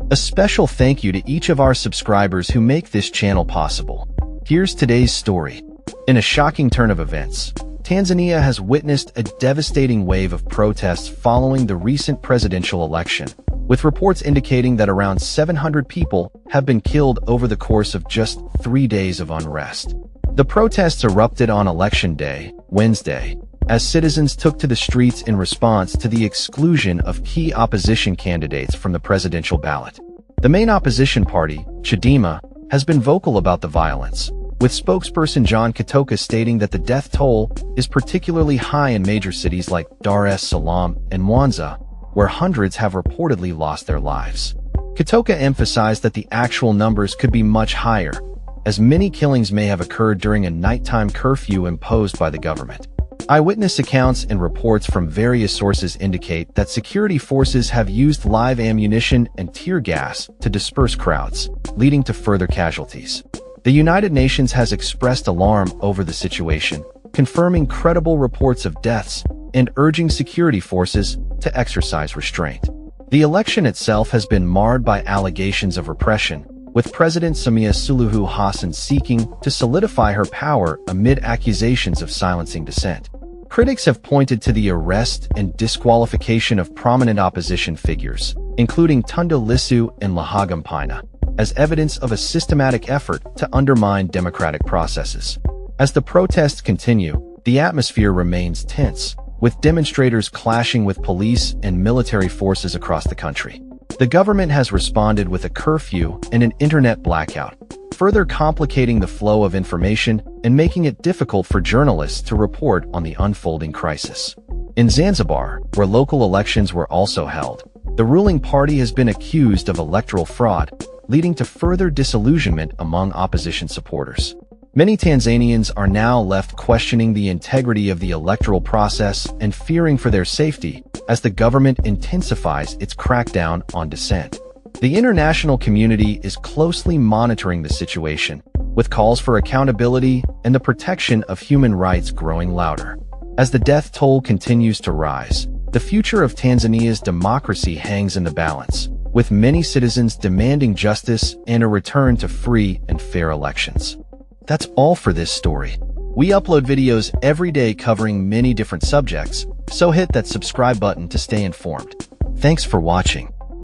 A special thank you to each of our subscribers who make this channel possible. Here's today's story. In a shocking turn of events, Tanzania has witnessed a devastating wave of protests following the recent presidential election, with reports indicating that around 700 people have been killed over the course of just 3 days of unrest. The protests erupted on Election Day, Wednesday, as citizens took to the streets in response to the exclusion of key opposition candidates from the presidential ballot. The main opposition party, Chadema, has been vocal about the violence, with spokesperson John Katoka stating that the death toll is particularly high in major cities like Dar es Salaam and Mwanza, where hundreds have reportedly lost their lives. Katoka emphasized that the actual numbers could be much higher, as many killings may have occurred during a nighttime curfew imposed by the government. Eyewitness accounts and reports from various sources indicate that security forces have used live ammunition and tear gas to disperse crowds, leading to further casualties. The United Nations has expressed alarm over the situation, confirming credible reports of deaths and urging security forces to exercise restraint. The election itself has been marred by allegations of repression, with President Samia Suluhu Hassan seeking to solidify her power amid accusations of silencing dissent. Critics have pointed to the arrest and disqualification of prominent opposition figures, including Tundu Lissu and Lahagam Paina, as evidence of a systematic effort to undermine democratic processes. As the protests continue, the atmosphere remains tense, with demonstrators clashing with police and military forces across the country. The government has responded with a curfew and an internet blackout, further complicating the flow of information and making it difficult for journalists to report on the unfolding crisis. In Zanzibar, where local elections were also held, the ruling party has been accused of electoral fraud, leading to further disillusionment among opposition supporters. Many Tanzanians are now left questioning the integrity of the electoral process and fearing for their safety as the government intensifies its crackdown on dissent. The international community is closely monitoring the situation, with calls for accountability and the protection of human rights growing louder. As the death toll continues to rise, the future of Tanzania's democracy hangs in the balance, with many citizens demanding justice and a return to free and fair elections. That's all for this story. We upload videos every day covering many different subjects, so hit that subscribe button to stay informed. Thanks for watching.